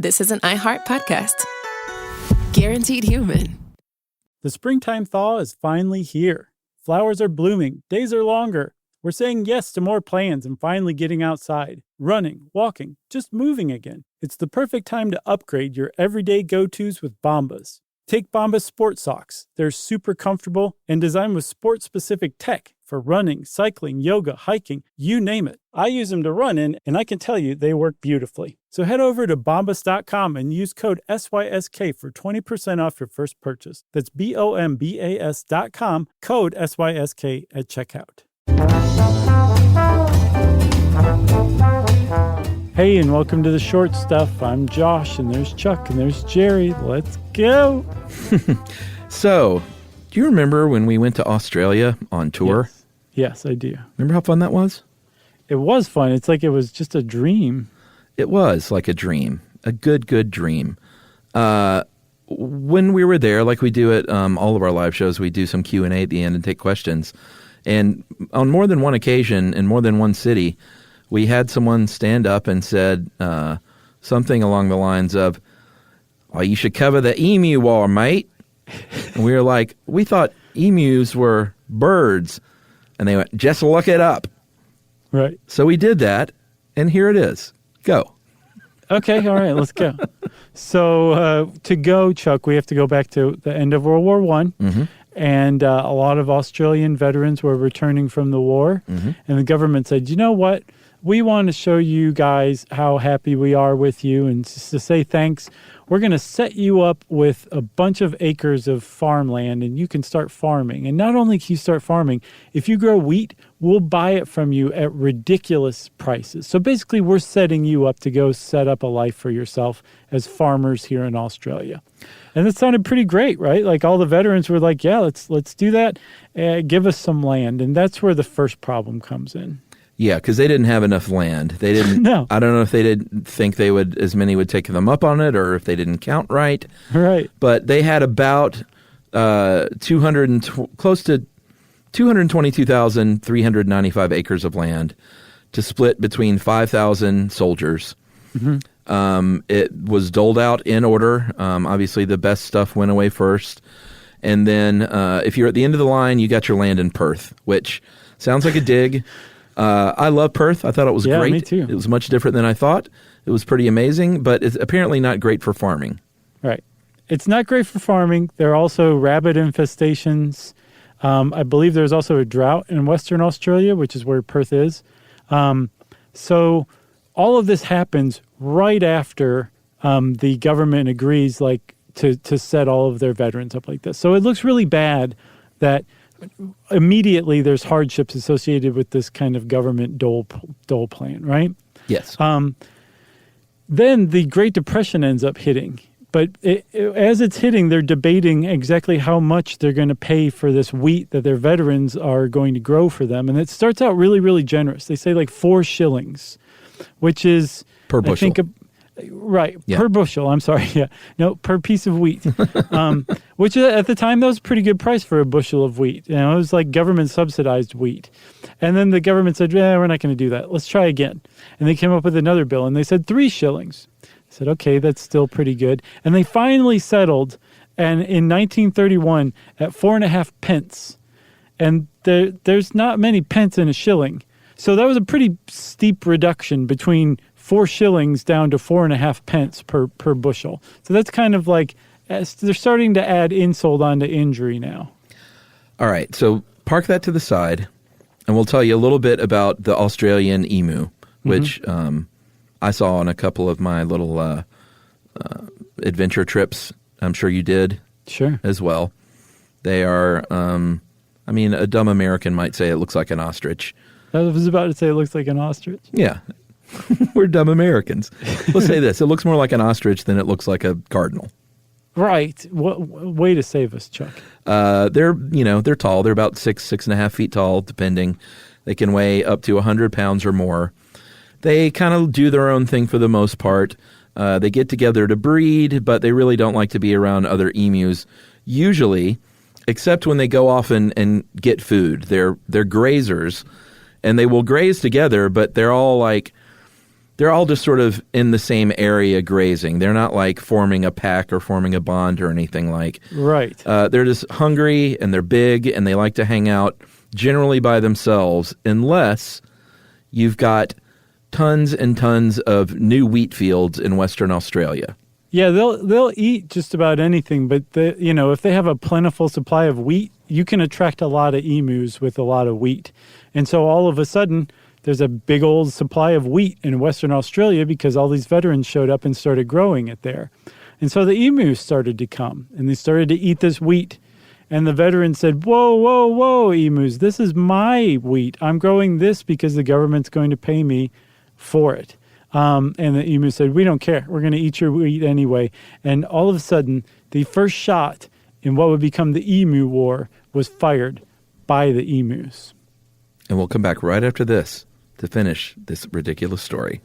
This is an iHeart podcast. Guaranteed human. The springtime thaw is finally here. Flowers are blooming. Days are longer. We're saying yes to more plans and finally getting outside, running, walking, just moving again. It's the perfect time to upgrade your everyday go-tos with Bombas. Take Bombas sport socks. They're super comfortable and designed with sport-specific tech for running, cycling, yoga, hiking, you name it. I use them to run in, and I can tell you they work beautifully. So head over to bombas.com and use code SYSK for 20% off your first purchase. That's BOMBAS.com, code SYSK at checkout. Hey, and welcome to the short stuff. I'm Josh, and there's Chuck, and there's Jerry. Let's go. So, do you remember when we went to Australia on tour? Yes, I do. Remember how fun that was? It was fun. It's like it was just a dream. It was like a dream. A good dream. When we were there, like we do at all of our live shows, we do some Q&A at the end and take questions. And on more than one occasion, in more than one city, we had someone stand up and said something along the lines of, "Well, you should cover the emu war, mate." And we were like, we thought emus were birds. And they went, "Just look it up." Right. So we did that, and here it is. Go. Okay, all right, let's go. So to go, Chuck, we have to go back to the end of World War I. Mm-hmm. And a lot of Australian veterans were returning from the war. Mm-hmm. And the government said, you know what? We want to show you guys how happy we are with you. And just to say thanks, we're going to set you up with a bunch of acres of farmland, and you can start farming. And not only can you start farming, if you grow wheat, we'll buy it from you at ridiculous prices. So basically, we're setting you up to go set up a life for yourself as farmers here in Australia. And it sounded pretty great, right? Like all the veterans were like, yeah, let's do that. Give us some land. And that's where the first problem comes in. Yeah, because they didn't have enough land. They didn't. No. I don't know if they didn't think as many would take them up on it, or if they didn't count right. Right. But they had about close to 222,395 acres of land to split between 5,000 soldiers. Mm-hmm. It was doled out in order. Obviously, the best stuff went away first. And then if you're at the end of the line, you got your land in Perth, which sounds like a dig. I love Perth. I thought it was great. Me too. It was much different than I thought. It was pretty amazing, but it's apparently not great for farming. Right. It's not great for farming. There are also rabbit infestations. I believe there's also a drought in Western Australia, which is where Perth is. So all of this happens right after the government agrees to set all of their veterans up like this. So it looks really bad that immediately there's hardships associated with this kind of government dole plan, right? Yes. Then the Great Depression ends up hitting. But as it's hitting, they're debating exactly how much they're going to pay for this wheat that their veterans are going to grow for them. And it starts out really, really generous. They say like 4 shillings, which is... Per bushel. Right. Yeah. Per bushel. I'm sorry. Yeah. No, per piece of wheat, which at the time, that was a pretty good price for a bushel of wheat. You know, it was like government subsidized wheat. And then the government said, we're not going to do that. Let's try again. And they came up with another bill and they said 3 shillings. I said, okay, that's still pretty good. And they finally settled in 1931 at 4.5 pence. And there's not many pence in a shilling. So that was a pretty steep reduction between 4 shillings down to 4.5 pence per bushel. So that's kind of like they're starting to add insult onto injury now. All right, so park that to the side, and we'll tell you a little bit about the Australian emu, which I saw on a couple of my little adventure trips. I'm sure you did. Sure. As well. They are, a dumb American might say it looks like an ostrich. I was about to say it looks like an ostrich. Yeah. We're dumb Americans. Let's say this. It looks more like an ostrich than it looks like a cardinal. Right. What way to save us, Chuck. They're tall. They're about 6.5 feet tall, depending. They can weigh up to 100 pounds or more. They kind of do their own thing for the most part. They get together to breed, but they really don't like to be around other emus, usually, except when they go off and get food. They're grazers, and they will graze together, but they're all like they're all just sort of in the same area grazing. They're not like forming a pack or forming a bond or anything like. Right. They're just hungry and they're big and they like to hang out generally by themselves unless you've got tons and tons of new wheat fields in Western Australia. Yeah, they'll eat just about anything, but if they have a plentiful supply of wheat, you can attract a lot of emus with a lot of wheat. And so all of a sudden, there's a big old supply of wheat in Western Australia because all these veterans showed up and started growing it there. And so the emus started to come, and they started to eat this wheat. And the veterans said, whoa, whoa, whoa, emus, this is my wheat. I'm growing this because the government's going to pay me for it. And the emu said, we don't care. We're going to eat your wheat anyway. And all of a sudden, the first shot in what would become the Emu War was fired by the emus. And we'll come back right after this to finish this ridiculous story.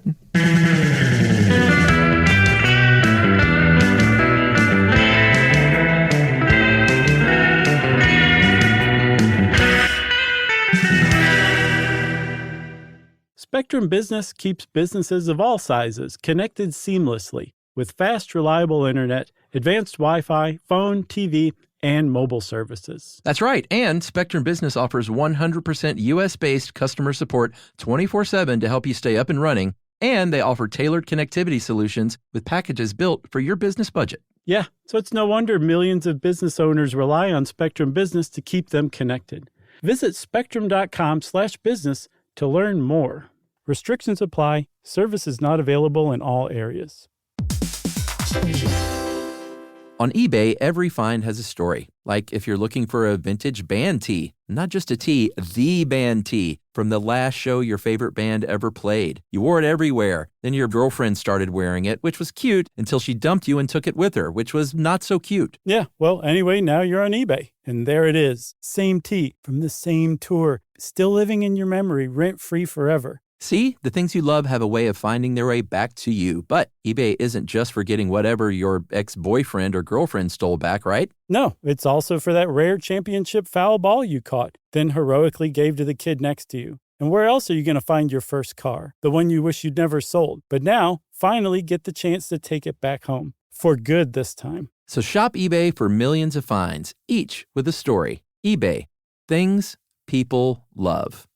Spectrum Business keeps businesses of all sizes connected seamlessly with fast, reliable internet, advanced Wi-Fi, phone, TV, and mobile services. That's right. And Spectrum Business offers 100% U.S.-based customer support 24/7 to help you stay up and running. And they offer tailored connectivity solutions with packages built for your business budget. Yeah, so it's no wonder millions of business owners rely on Spectrum Business to keep them connected. Visit spectrum.com/business to learn more. Restrictions apply. Services not available in all areas. On eBay, every find has a story. Like if you're looking for a vintage band tee, not just a tee, the band tee from the last show your favorite band ever played. You wore it everywhere. Then your girlfriend started wearing it, which was cute until she dumped you and took it with her, which was not so cute. Yeah, well, anyway, now you're on eBay. And there it is. Same tee from the same tour. Still living in your memory, rent-free forever. See, the things you love have a way of finding their way back to you. But eBay isn't just for getting whatever your ex-boyfriend or girlfriend stole back, right? No, it's also for that rare championship foul ball you caught, then heroically gave to the kid next to you. And where else are you going to find your first car? The one you wish you'd never sold. But now, finally get the chance to take it back home. For good this time. So shop eBay for millions of finds, each with a story. eBay. Things people love.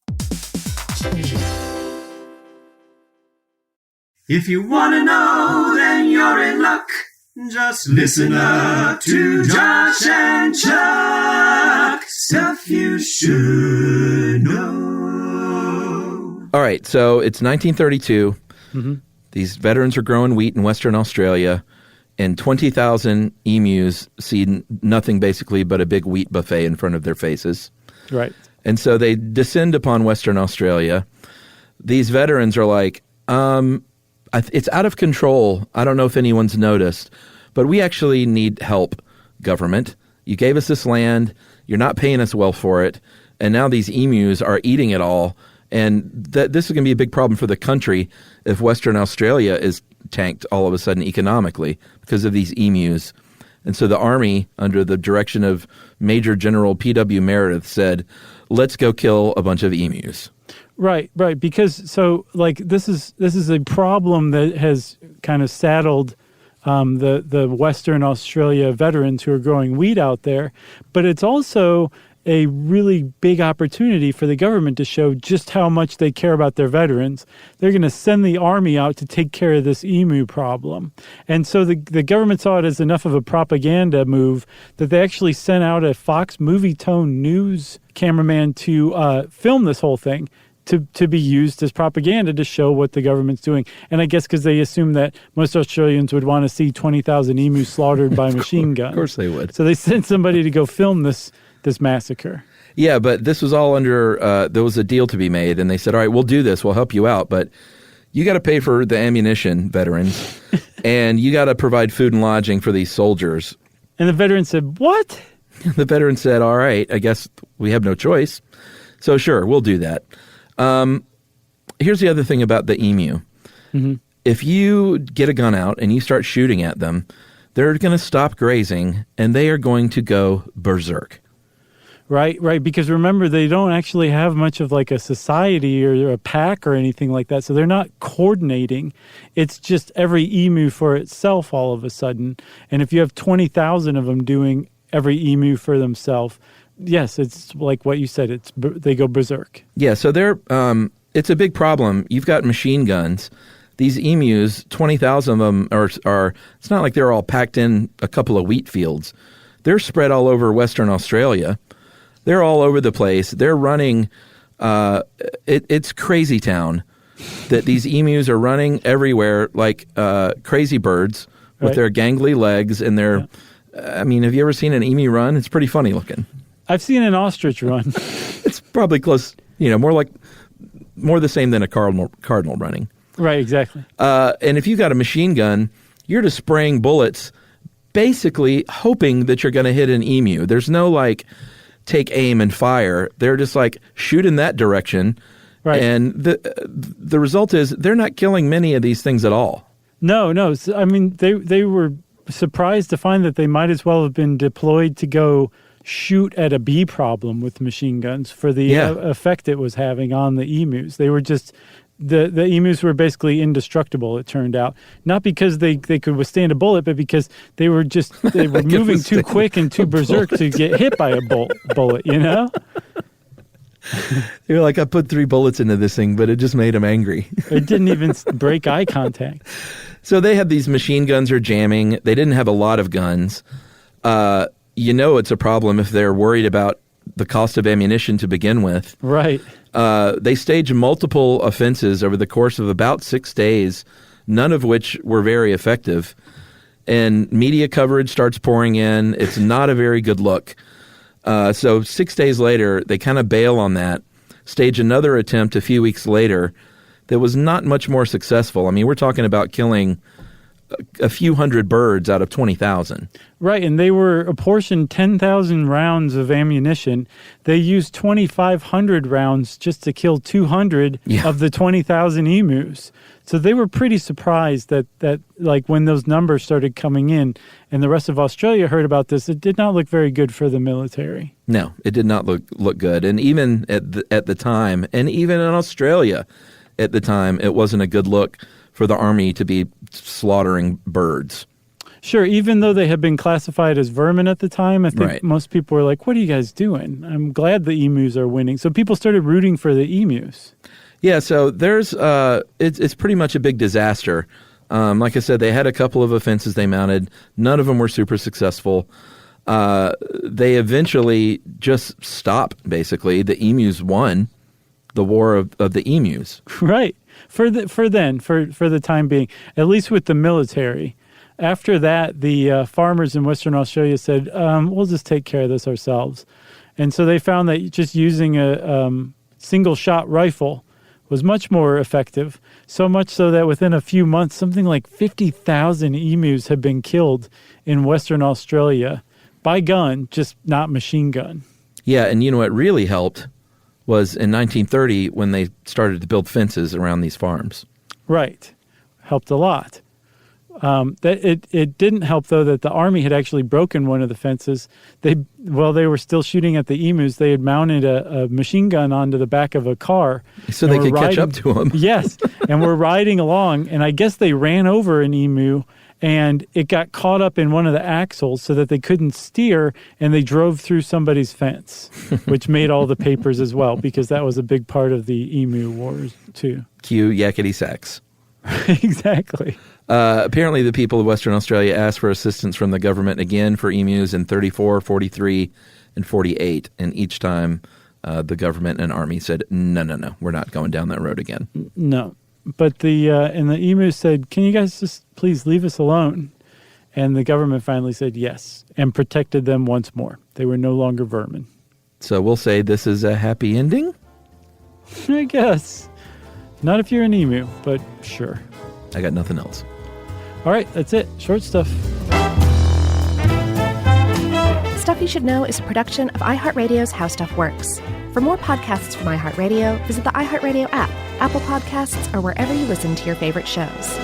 If you want to know, then you're in luck. Just listen up to Josh and Chuck. Stuff you should know. All right, so it's 1932. Mm-hmm. These veterans are growing wheat in Western Australia, and 20,000 emus see nothing basically but a big wheat buffet in front of their faces. Right. And so they descend upon Western Australia. These veterans are like, it's out of control. I don't know if anyone's noticed, but we actually need help, government. You gave us this land. You're not paying us well for it. And now these emus are eating it all. And this is going to be a big problem for the country if Western Australia is tanked all of a sudden economically because of these emus. And so the Army, under the direction of Major General P.W. Meredith, said, let's go kill a bunch of emus. Right. Because this is a problem that has kind of saddled the Western Australia veterans who are growing wheat out there, but it's also a really big opportunity for the government to show just how much they care about their veterans. They're going to send the Army out to take care of this emu problem. And so the government saw it as enough of a propaganda move that they actually sent out a Fox Movie Tone news cameraman to film this whole thing to be used as propaganda to show what the government's doing. And I guess because they assume that most Australians would want to see 20,000 emus slaughtered by machine guns. Of course they would. So they sent somebody to go film this massacre. Yeah, but this was all under, there was a deal to be made, and they said, all right, we'll do this, we'll help you out, but you got to pay for the ammunition, veterans, and you got to provide food and lodging for these soldiers. And the veteran said, what? The veteran said, all right, I guess we have no choice. So sure, we'll do that. Here's the other thing about the emu. Mm-hmm. If you get a gun out and you start shooting at them, they're going to stop grazing, and they are going to go berserk. Right. Because remember, they don't actually have much of like a society or a pack or anything like that. So they're not coordinating. It's just every emu for itself all of a sudden. And if you have 20,000 of them doing every emu for themselves, yes, it's like what you said. They go berserk. Yeah, so it's a big problem. You've got machine guns. These emus, 20,000 of them are. It's not like they're all packed in a couple of wheat fields. They're spread all over Western Australia. They're all over the place. They're running. It's crazy town that these emus are running everywhere like crazy birds with their gangly legs and their. Yeah. I mean, have you ever seen an emu run? It's pretty funny looking. I've seen an ostrich run. It's probably close. More the same than a cardinal running. Right. Exactly. And if you got a machine gun, you're just spraying bullets, basically hoping that you're going to hit an emu. There's no like. Take aim and fire. They're just like shoot in that direction, right? And the result is they're not killing many of these things at all. No. I mean, they were surprised to find that they might as well have been deployed to go shoot at a bee problem with machine guns for the effect it was having on the emus. They were just the emus were basically indestructible. It turned out, not because they could withstand a bullet, but because they were moving too quick and too berserk to get hit by a bullet. You know, you're like, I put 3 bullets into this thing, but it just made them angry. It didn't even break eye contact. So they had these machine guns are jamming. They didn't have a lot of guns. It's a problem if they're worried about the cost of ammunition to begin with. Right. They staged multiple offenses over the course of about 6 days, none of which were very effective. And media coverage starts pouring in. It's not a very good look. So 6 days later, they kind of bail on that, stage another attempt a few weeks later that was not much more successful. I mean, we're talking about killing a few hundred birds out of 20,000. Right, and they were apportioned 10,000 rounds of ammunition. They used 2,500 rounds just to kill 200 of the 20,000 emus. So they were pretty surprised that like when those numbers started coming in and the rest of Australia heard about this, it did not look very good for the military. No, it did not look good. And even at the time, and even in Australia at the time, it wasn't a good look for the army to be slaughtering birds. Sure, even though they had been classified as vermin at the time, I think most people were like, what are you guys doing? I'm glad the emus are winning. So people started rooting for the emus. Yeah, so there's it's pretty much a big disaster. Like I said, they had a couple of offenses they mounted. None of them were super successful. They eventually just stopped, basically. The emus won the war of the emus. Right. For the time being, at least with the military. After that, the farmers in Western Australia said, we'll just take care of this ourselves. And so they found that just using a single-shot rifle was much more effective, so much so that within a few months, something like 50,000 emus had been killed in Western Australia by gun, just not machine gun. Yeah, and you know what really helped was in 1930 when they started to build fences around these farms. Right. Helped a lot. It didn't help, though, that the Army had actually broken one of the fences. While they were still shooting at the emus, they had mounted a machine gun onto the back of a car. So they could catch up to them. Yes, and we're riding along, and I guess they ran over an emu, and it got caught up in one of the axles so that they couldn't steer, and they drove through somebody's fence, which made all the papers as well, because that was a big part of the emu wars, too. Cue yakety sax. Exactly. Apparently, the people of Western Australia asked for assistance from the government again for emus in 34, 43, and 48. And each time, the government and army said, no, we're not going down that road again. No. But the emus said, can you guys just please leave us alone? And the government finally said yes and protected them once more. They were no longer vermin. So we'll say this is a happy ending? I guess. Not if you're an emu, but sure. I got nothing else. All right, that's it. Short stuff. Stuff You Should Know is a production of iHeartRadio's How Stuff Works. For more podcasts from iHeartRadio, visit the iHeartRadio app, Apple Podcasts, or wherever you listen to your favorite shows.